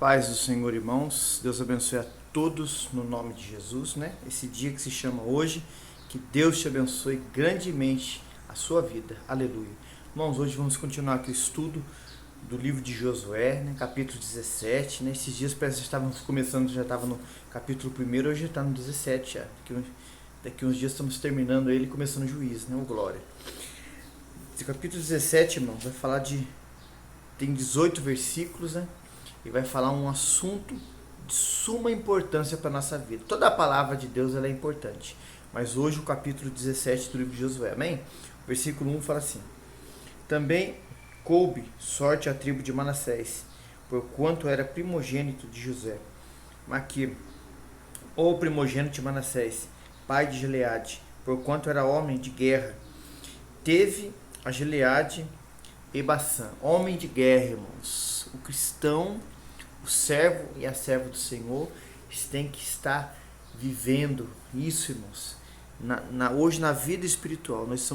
Paz do Senhor, irmãos. Deus abençoe a todos no nome de Jesus, né? Esse dia que se chama hoje, que Deus te abençoe grandemente a sua vida. Aleluia. Irmãos, hoje vamos continuar aqui o estudo do livro de Josué, né? Capítulo 17, né? Esses dias parece que estávamos começando, já estava no capítulo 1º, hoje já está no 17 já. Daqui uns dias estamos terminando ele e começando o juízo, né? O glória. Esse capítulo 17, irmãos, vai falar tem 18 versículos, né? E vai falar um assunto de suma importância para a nossa vida. Toda a palavra de Deus ela é importante. Mas hoje o capítulo 17 do livro de Josué, amém? O versículo 1 fala assim: Também coube sorte à tribo de Manassés, porquanto era primogênito de José. Maquir, ou primogênito de Manassés, pai de Gileade, porquanto era homem de guerra. Teve a Gileade e Bassã, homem de guerra, irmãos. O cristão, o servo e a serva do Senhor, eles têm que estar vivendo isso, irmãos. Hoje na vida espiritual, nós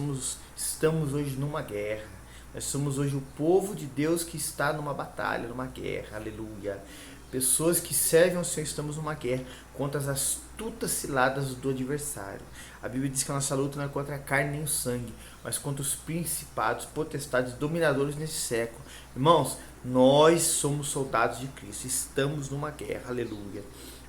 estamos hoje numa guerra. Nós somos hoje o povo de Deus que está numa batalha, numa guerra, aleluia. Pessoas que servem ao Senhor, estamos numa guerra contra as astutas ciladas do adversário. A Bíblia diz que a nossa luta não é contra a carne nem o sangue, mas contra os principados, potestades, dominadores nesse século. Irmãos, nós somos soldados de Cristo, estamos numa guerra, aleluia.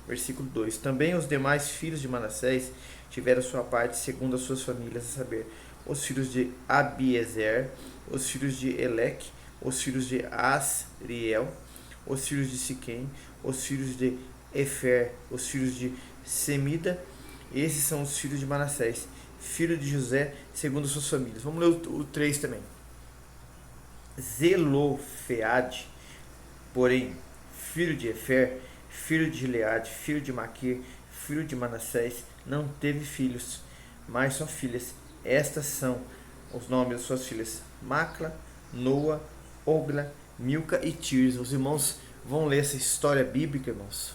Versículo 2: Também os demais filhos de Manassés tiveram sua parte segundo as suas famílias, a saber, os filhos de Abiezer, os filhos de Eleque, os filhos de Asriel, os filhos de Siquém, os filhos de Efer, os filhos de Semida. Esses são os filhos de Manassés, filho de José, segundo as suas famílias. Vamos ler o 3 também. Zelofeade, porém, filho de Efer, filho de Gileade, filho de Maquir, filho de Manassés, não teve filhos, mas só filhas. Estas são os nomes das suas filhas: Macla, Noa, Ogla, Milca e Tirza. Os irmãos vão ler essa história bíblica, irmãos,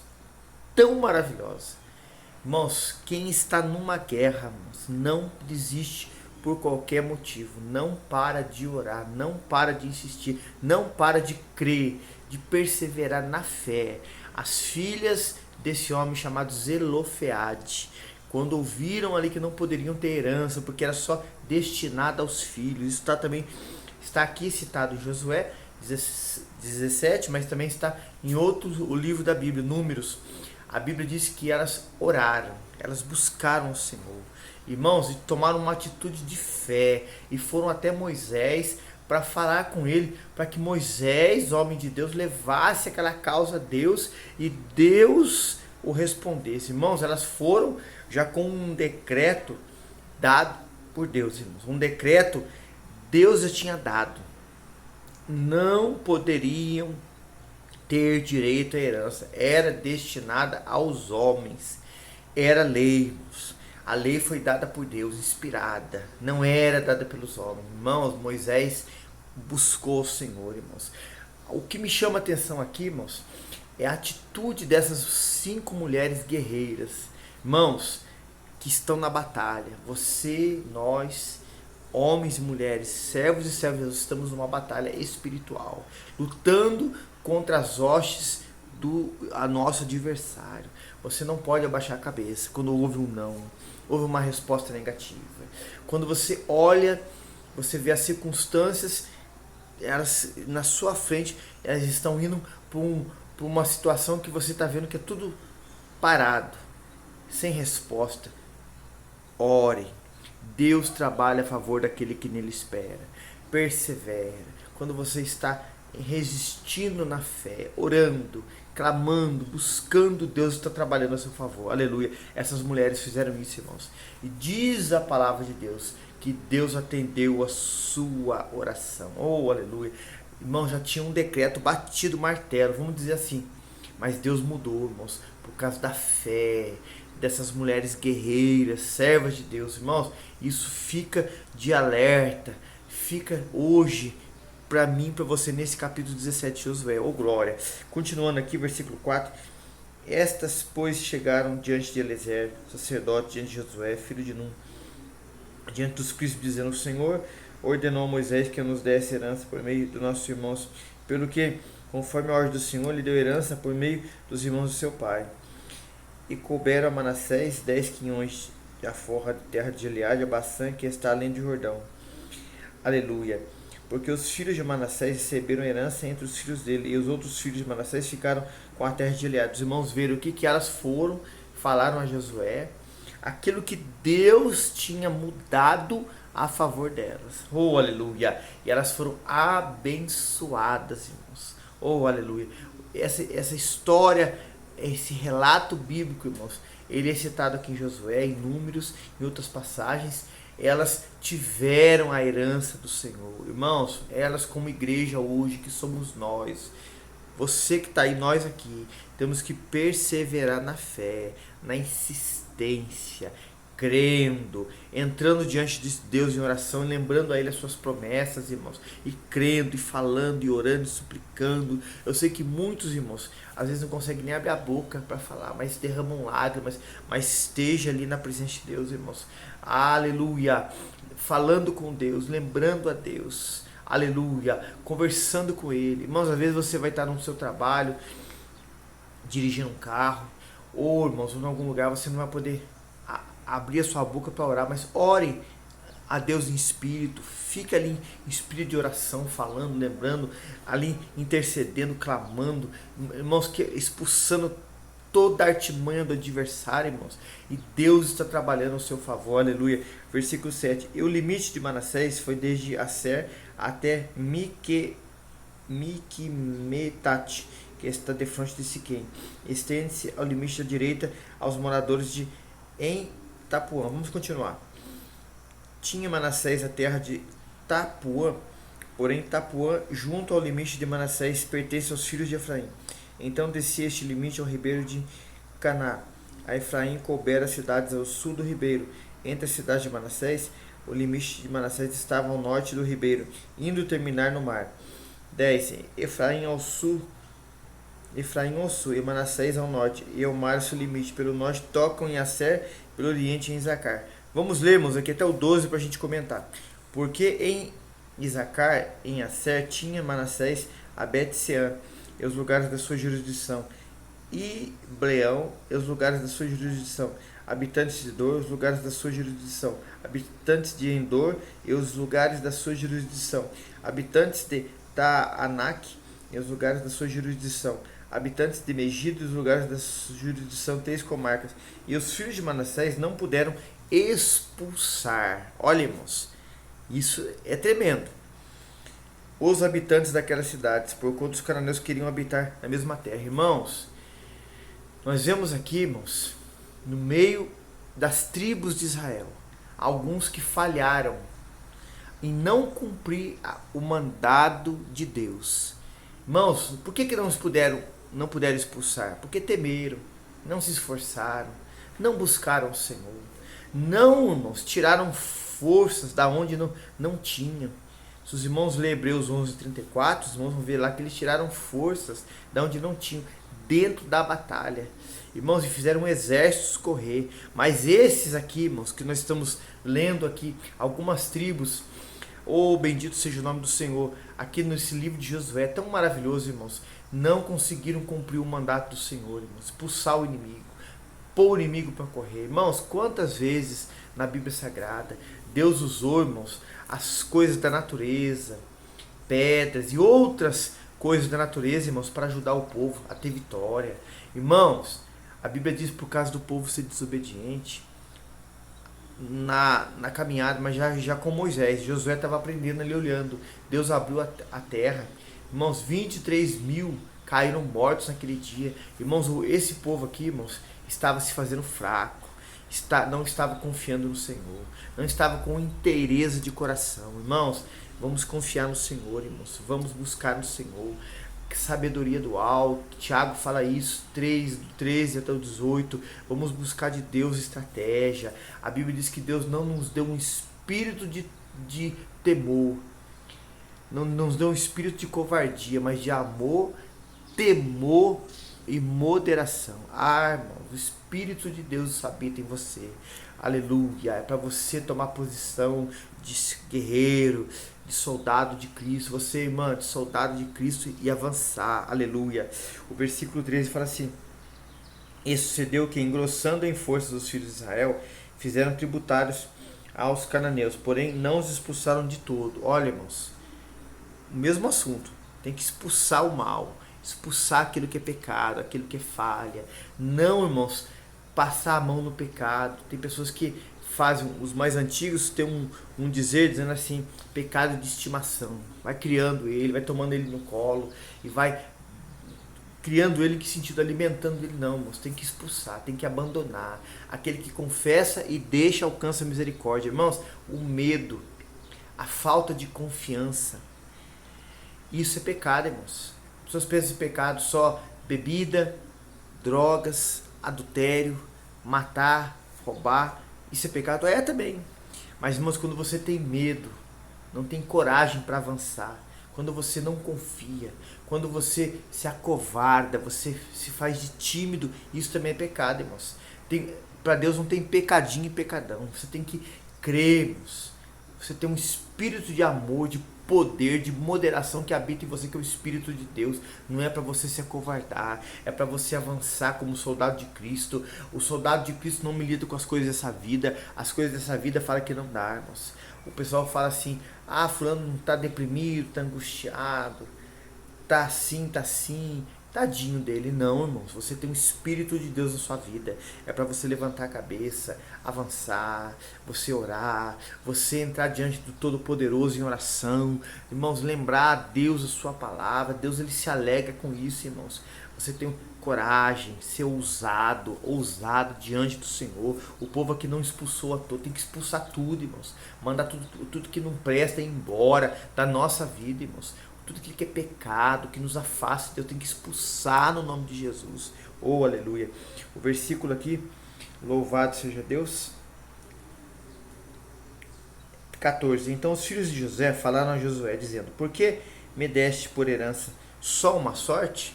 tão maravilhosa. Irmãos, quem está numa guerra, irmãos, não desiste por qualquer motivo. Não para de orar, não para de insistir, não para de crer, de perseverar na fé. As filhas desse homem chamado Zelofeade, quando ouviram ali que não poderiam ter herança, porque era só destinada aos filhos. Isso está aqui citado em Josué 17, mas também está em o livro da Bíblia, Números. A Bíblia diz que elas oraram, elas buscaram o Senhor, irmãos, e tomaram uma atitude de fé, e foram até Moisés para falar com ele, para que Moisés, homem de Deus, levasse aquela causa a Deus, e Deus o respondesse. Irmãos, elas foram já com um decreto dado por Deus, irmãos. Um decreto Deus já tinha dado. Não poderiam ter direito à herança. Era destinada aos homens. Era lei, irmãos. A lei foi dada por Deus, inspirada. Não era dada pelos homens. Irmãos, Moisés buscou o Senhor, irmãos. O que me chama a atenção aqui, irmãos, é a atitude dessas 5 mulheres guerreiras, irmãos, que estão na batalha. Você, nós, homens e mulheres, servos e servas, estamos numa batalha espiritual, lutando contra as hostes do nosso adversário. Você não pode abaixar a cabeça quando houve um não, houve uma resposta negativa. Quando você olha, você vê as circunstâncias, elas na sua frente, elas estão indo para uma situação que você está vendo que é tudo parado, sem resposta. Ore. Deus trabalha a favor daquele que nele espera. Persevera. Quando você está resistindo na fé, orando, clamando, buscando, Deus está trabalhando a seu favor. Aleluia. Essas mulheres fizeram isso, irmãos. E diz a palavra de Deus que Deus atendeu a sua oração. Oh, aleluia. Irmãos, já tinha um decreto batido martelo, vamos dizer assim. Mas Deus mudou, irmãos, por causa da fé dessas mulheres guerreiras, servas de Deus, irmãos. Isso fica de alerta, fica hoje para mim, para você, nesse capítulo 17 de Josué. Oh glória. Continuando aqui, versículo 4. Estas, pois, chegaram diante de Elezer, sacerdote, diante de Josué, filho de Nun, diante dos príncipes, dizendo: O Senhor ordenou a Moisés que nos desse herança por meio dos nossos irmãos, pelo que Conforme a ordem do Senhor, lhe deu herança por meio dos irmãos de seu pai. E couberam a Manassés 10 quinhões de aforra de terra de Gileade, a Baçã, que está além do Jordão. Aleluia. Porque os filhos de Manassés receberam herança entre os filhos dele, e os outros filhos de Manassés ficaram com a terra de Gileade. Os irmãos viram o que elas foram, falaram a Josué, aquilo que Deus tinha mudado a favor delas. Oh, aleluia. E elas foram abençoadas, irmãos. Oh, aleluia. Essa história, esse relato bíblico, irmãos, ele é citado aqui em Josué, em Números, em outras passagens. Elas tiveram a herança do Senhor. Irmãos, elas como igreja hoje, que somos nós, você que está aí, nós aqui, temos que perseverar na fé, na insistência, crendo, entrando diante de Deus em oração e lembrando a Ele as suas promessas, irmãos, e crendo, e falando, e orando, e suplicando. Eu sei que muitos irmãos às vezes não conseguem nem abrir a boca para falar, mas derramam lágrimas, mas esteja ali na presença de Deus, irmãos. Aleluia! Falando com Deus, lembrando a Deus, aleluia, conversando com Ele. Irmãos, às vezes você vai estar no seu trabalho, dirigindo um carro, ou irmãos, em algum lugar você não vai poder abrir a sua boca para orar, mas ore a Deus em espírito, fica ali em espírito de oração, falando, lembrando, ali intercedendo, clamando, irmãos, expulsando toda a artimanha do adversário, irmãos, e Deus está trabalhando ao seu favor, aleluia. Versículo 7, e o limite de Manassés foi desde Aser até Miquimetate, que está de frente de Siquém, estende-se ao limite da direita aos moradores de Tapuã. Vamos continuar. Tinha Manassés a terra de Tapuã, porém Tapuã, junto ao limite de Manassés, pertence aos filhos de Efraim. Então descia este limite ao ribeiro de Caná. A Efraim coubera as cidades ao sul do ribeiro. Entre as cidades de Manassés, o limite de Manassés estava ao norte do ribeiro, indo terminar no mar. 10. Efraim ao sul e Manassés ao norte, e ao mar seu limite. Pelo norte tocam em Aser, pelo oriente em Isacar. Vamos lermos aqui até o 12 para a gente comentar. Porque em Isacar, em Aser, tinha Manassés a Bet-Sean e os lugares da sua jurisdição, e Bleão e os lugares da sua jurisdição, habitantes de Dor, os lugares da sua jurisdição, habitantes de Endor e os lugares da sua jurisdição, habitantes de Taanac e os lugares da sua jurisdição, habitantes de Megido e os lugares da sua jurisdição, 3 comarcas. E os filhos de Manassés não puderam expulsar, olha, irmãos, isso é tremendo, os habitantes daquelas cidades, porquanto os cananeus queriam habitar na mesma terra. Irmãos, nós vemos aqui, irmãos, no meio das tribos de Israel, alguns que falharam em não cumprir o mandado de Deus. Irmãos, por que não puderam expulsar? Porque temeram, não se esforçaram, não buscaram o Senhor. Não, irmãos, tiraram forças da onde não tinham. Se os irmãos lerem Hebreus 11:34, os irmãos vão ver lá que eles tiraram forças da onde não tinham, dentro da batalha. Irmãos, e fizeram um exército correr. Mas esses aqui, irmãos, que nós estamos lendo aqui, algumas tribos, bendito seja o nome do Senhor, aqui nesse livro de Josué, tão maravilhoso, irmãos, não conseguiram cumprir o mandato do Senhor, irmãos, expulsar o inimigo, pôr o inimigo para correr. Irmãos, quantas vezes na Bíblia Sagrada Deus usou, irmãos, as coisas da natureza, pedras e outras coisas da natureza, irmãos, para ajudar o povo a ter vitória. Irmãos, a Bíblia diz por causa do povo ser desobediente na caminhada, mas já com Moisés, Josué estava aprendendo ali, olhando, Deus abriu a terra, irmãos, 23.000 caíram mortos naquele dia. Irmãos, esse povo aqui, irmãos, estava se fazendo fraco, não estava confiando no Senhor, não estava com inteireza de coração. Irmãos, vamos confiar no Senhor, irmãos, vamos buscar no Senhor, sabedoria do alto. Tiago fala isso, 13 até o 18, vamos buscar de Deus estratégia. A Bíblia diz que Deus não nos deu um espírito de temor, não nos deu um espírito de covardia, mas de amor, temor e moderação. Irmão, o Espírito de Deus habita em você. Aleluia. É para você tomar posição de guerreiro, de soldado de Cristo. Você, irmã, de soldado de Cristo e avançar. Aleluia. O versículo 13 fala assim: e sucedeu que, engrossando em forças os filhos de Israel, fizeram tributários aos cananeus, porém não os expulsaram de todo. Olha, irmãos, o mesmo assunto. Tem que expulsar o mal, expulsar aquilo que é pecado, aquilo que é falha. Não, irmãos, passar a mão no pecado. Tem pessoas que fazem, os mais antigos têm um dizer dizendo assim: pecado de estimação. Vai criando ele, vai tomando ele no colo e vai criando ele, em que sentido? Alimentando ele. Não, irmãos, tem que expulsar, tem que abandonar. Aquele que confessa e deixa alcança a misericórdia. Irmãos, o medo, a falta de confiança, isso é pecado, irmãos. As pessoas pensam em pecado só bebida, drogas, adultério, matar, roubar. Isso é pecado? É também. Mas, irmãos, quando você tem medo, não tem coragem para avançar, quando você não confia, quando você se acovarda, você se faz de tímido, isso também é pecado, irmãos. Para Deus não tem pecadinho e pecadão. Você tem que crer, irmãos. Você tem um espírito de amor, de poder, de moderação que habita em você, que é o Espírito de Deus. Não é para você se acovardar, é para você avançar como soldado de Cristo. O soldado de Cristo não milita com as coisas dessa vida. As coisas dessa vida falam que não dá, irmãos. O pessoal fala assim: ah, fulano não está deprimido, está angustiado, tá assim, tá assim. Tadinho dele. Não, irmãos, você tem um Espírito de Deus na sua vida. É para você levantar a cabeça, avançar, você orar, você entrar diante do Todo-Poderoso em oração. Irmãos, lembrar a Deus a sua palavra. Deus, ele se alegra com isso, irmãos. Você tem coragem, ser ousado diante do Senhor. O povo aqui não expulsou a todos, tem que expulsar tudo, irmãos. Mandar tudo que não presta ir embora da nossa vida, irmãos. Tudo aquilo que é pecado, que nos afasta, Deus tem que expulsar no nome de Jesus. Oh, aleluia. O versículo aqui, louvado seja Deus. 14. Então os filhos de José falaram a Josué, dizendo: por que me deste por herança só uma sorte?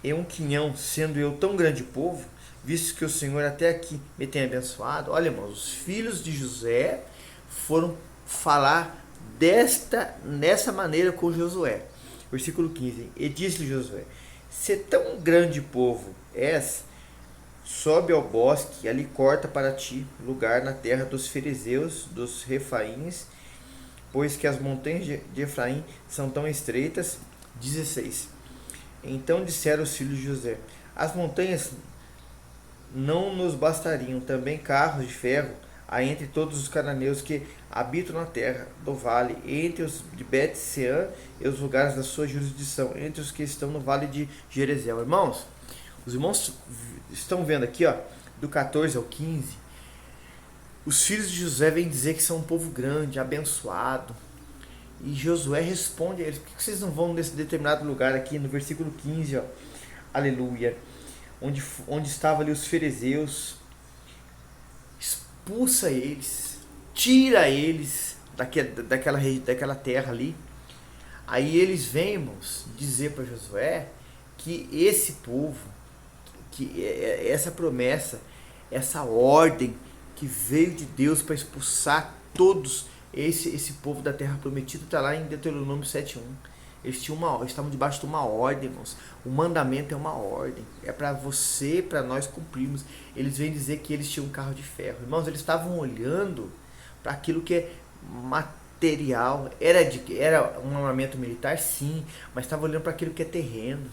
E um quinhão, sendo eu tão grande povo, visto que o Senhor até aqui me tem abençoado. Olha, irmãos, os filhos de José foram falar nessa maneira com Josué. Versículo 15. E disse-lhe Josué: se tão grande povo és, sobe ao bosque, e ali corta para ti lugar na terra dos fariseus, dos refaíns, pois que as montanhas de Efraim são tão estreitas. 16. Então disseram os filhos de José: as montanhas não nos bastariam, também carros de ferro há entre todos os cananeus que habitam na terra do vale, entre os de Bet-Sean e os lugares da sua jurisdição, entre os que estão no vale de Jerezel. Irmãos, os irmãos estão vendo aqui, ó, do 14 ao 15, os filhos de José vêm dizer que são um povo grande, abençoado. E Josué responde a eles: por que vocês não vão nesse determinado lugar aqui, no versículo 15, ó, aleluia, onde estavam ali os fariseus? Expulsa eles, tira eles daquela terra ali. Aí eles vêm, irmãos, dizer para Josué que esse povo, que essa promessa, essa ordem que veio de Deus para expulsar todos esse povo da terra prometida, está lá em Deuteronômio 7:1. Eles estavam debaixo de uma ordem, irmãos. O mandamento é uma ordem. É para você, para nós cumprirmos. Eles vêm dizer que eles tinham um carro de ferro. Irmãos, eles estavam olhando para aquilo que é material. Era um armamento militar, sim, mas estavam olhando para aquilo que é terreno.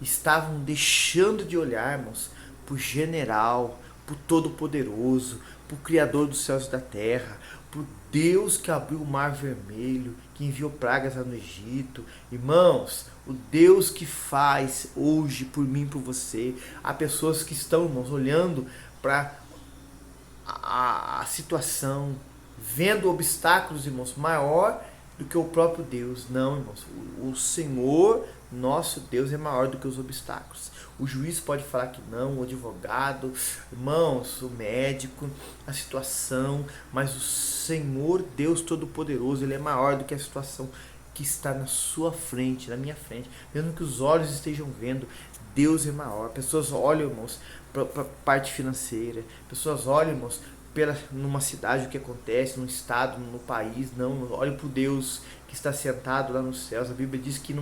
Estavam deixando de olhar, irmãos, para o general, para o Todo-Poderoso, para o Criador dos céus e da terra, por Deus que abriu o mar vermelho, que enviou pragas lá no Egito. Irmãos, o Deus que faz hoje por mim e por você. Há pessoas que estão, irmãos, olhando para a situação, vendo obstáculos, irmãos, maior do que o próprio Deus. Não, irmãos, o Senhor, nosso Deus, é maior do que os obstáculos. O juiz pode falar que não, o advogado, irmãos, o médico, a situação, mas o Senhor Deus Todo-Poderoso, ele é maior do que a situação que está na sua frente, na minha frente, mesmo que os olhos estejam vendo, Deus é maior. Pessoas olham, irmãos, para a parte financeira, pessoas olham, irmãos, numa cidade o que acontece, num estado, no país, não, olhem para o Deus que está sentado lá nos céus. A Bíblia diz que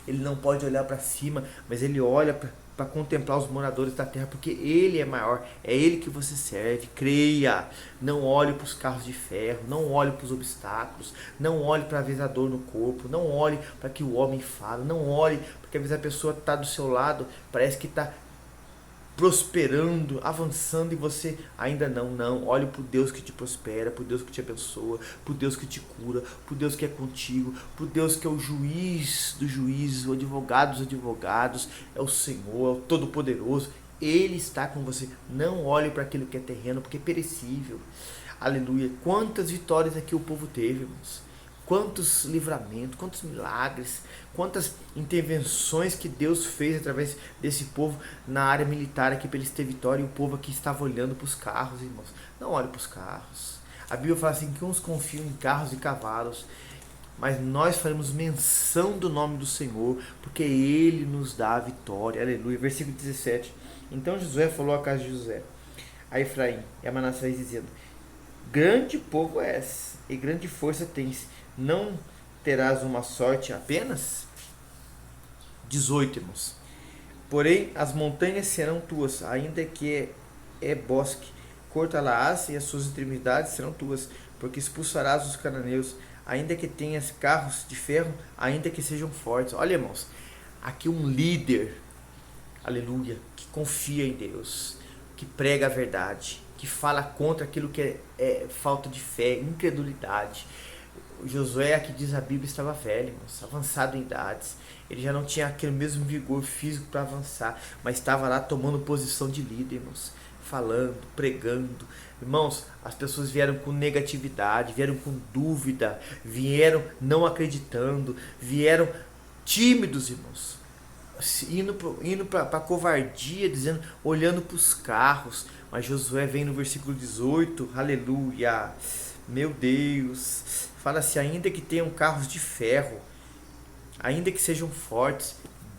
ele não pode olhar para cima, mas ele olha para contemplar os moradores da terra, porque ele é maior, é ele que você serve. Creia, não olhe para os carros de ferro, não olhe para os obstáculos, não olhe para a dor no corpo, não olhe para que o homem fala, não olhe porque às vezes a pessoa está do seu lado, parece que está prosperando, avançando e você ainda não. Olhe para o Deus que te prospera, para o Deus que te abençoa, para o Deus que te cura, para o Deus que é contigo, para o Deus que é o juiz dos juízes, o advogado dos advogados, é o Senhor, é o Todo-Poderoso. Ele está com você. Não olhe para aquilo que é terreno, porque é perecível. Aleluia. Quantas vitórias aqui o povo teve, irmãos. Quantos livramentos, quantos milagres, quantas intervenções que Deus fez através desse povo na área militar aqui para eles terem vitória, e o povo aqui estava olhando para os carros, irmãos. Não olhe para os carros. A Bíblia fala assim que uns confiam em carros e cavalos, mas nós faremos menção do nome do Senhor, porque Ele nos dá a vitória. Aleluia. Versículo 17. Então Josué falou à casa de José, a Efraim e a Manassés, dizendo: grande povo és, e grande força tens, não terás uma sorte apenas? 18, irmãos. Porém, as montanhas serão tuas, ainda que é bosque, cortá-las e as suas extremidades serão tuas, porque expulsarás os cananeus, ainda que tenhas carros de ferro, ainda que sejam fortes. Olha, irmãos, aqui um líder, aleluia, que confia em Deus, que prega a verdade, que fala contra aquilo que é falta de fé, incredulidade. Josué, aqui diz a Bíblia, estava velho, irmãos, avançado em idades. Ele já não tinha aquele mesmo vigor físico para avançar, mas estava lá tomando posição de líder, irmãos, falando, pregando. Irmãos, as pessoas vieram com negatividade, vieram com dúvida, vieram não acreditando, vieram tímidos, irmãos, indo para a covardia, dizendo, olhando para os carros. Mas Josué vem no versículo 18, aleluia, meu Deus, fala assim: ainda que tenham carros de ferro, ainda que sejam fortes,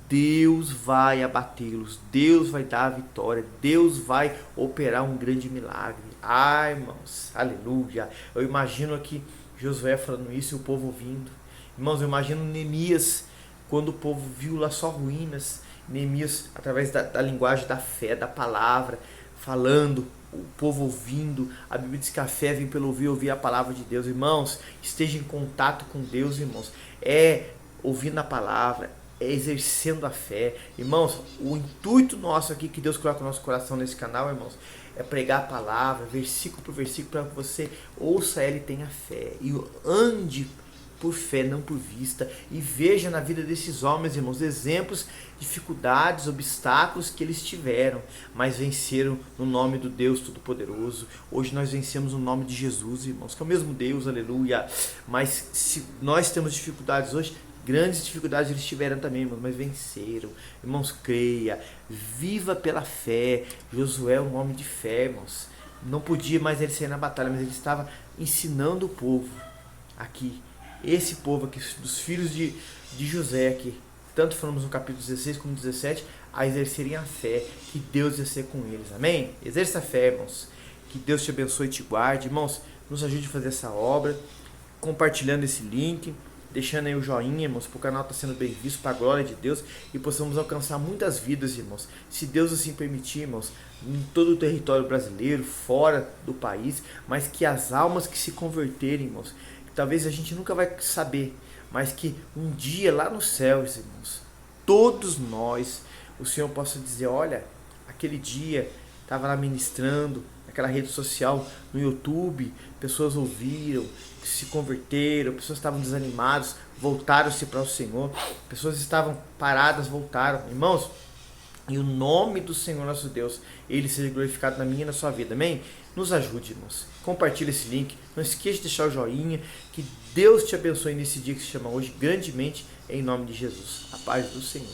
Deus vai abatê-los, Deus vai dar a vitória, Deus vai operar um grande milagre. Ai, irmãos, aleluia. Eu imagino aqui Josué falando isso e o povo ouvindo. Irmãos, eu imagino Neemias, quando o povo viu lá só ruínas, Neemias, através da linguagem da fé, da palavra, falando, o povo ouvindo. A Bíblia diz que a fé vem pelo ouvir a palavra de Deus. Irmãos, esteja em contato com Deus, irmãos. É ouvindo a palavra, é exercendo a fé. Irmãos, o intuito nosso aqui que Deus coloca no nosso coração nesse canal, irmãos, é pregar a palavra, versículo por versículo, para que você ouça ela e tenha fé. E ande por fé, não por vista, e veja na vida desses homens, irmãos, exemplos, dificuldades, obstáculos que eles tiveram, mas venceram no nome do Deus Todo-Poderoso. Hoje nós vencemos no nome de Jesus, irmãos, que é o mesmo Deus, aleluia. Mas se nós temos dificuldades hoje, grandes dificuldades eles tiveram também, irmãos, mas venceram. Irmãos, creia, viva pela fé. Josué é um homem de fé, irmãos. Não podia mais ele sair na batalha, mas ele estava ensinando o povo aqui. Esse povo aqui, dos filhos de José aqui, tanto falamos no capítulo 16 como 17, a exercerem a fé, que Deus ia ser com eles, amém? Exerça a fé, irmãos, que Deus te abençoe e te guarde, irmãos, nos ajude a fazer essa obra, compartilhando esse link, deixando aí o joinha, irmãos, para o canal estar sendo bem visto, para a glória de Deus, e possamos alcançar muitas vidas, irmãos, se Deus assim permitir, irmãos, em todo o território brasileiro, fora do país, mas que as almas que se converterem, irmãos, talvez a gente nunca vai saber, mas que um dia lá nos céus, irmãos, todos nós, o Senhor possa dizer: olha, aquele dia estava lá ministrando, naquela rede social, no YouTube, pessoas ouviram, se converteram, pessoas estavam desanimadas, voltaram-se para o Senhor, pessoas estavam paradas, voltaram, irmãos. E o nome do Senhor nosso Deus, Ele seja glorificado na minha e na sua vida, amém? Nos ajude, irmãos. Compartilhe esse link. Não esqueça de deixar o joinha. Que Deus te abençoe nesse dia que se chama hoje, grandemente, em nome de Jesus. A paz do Senhor.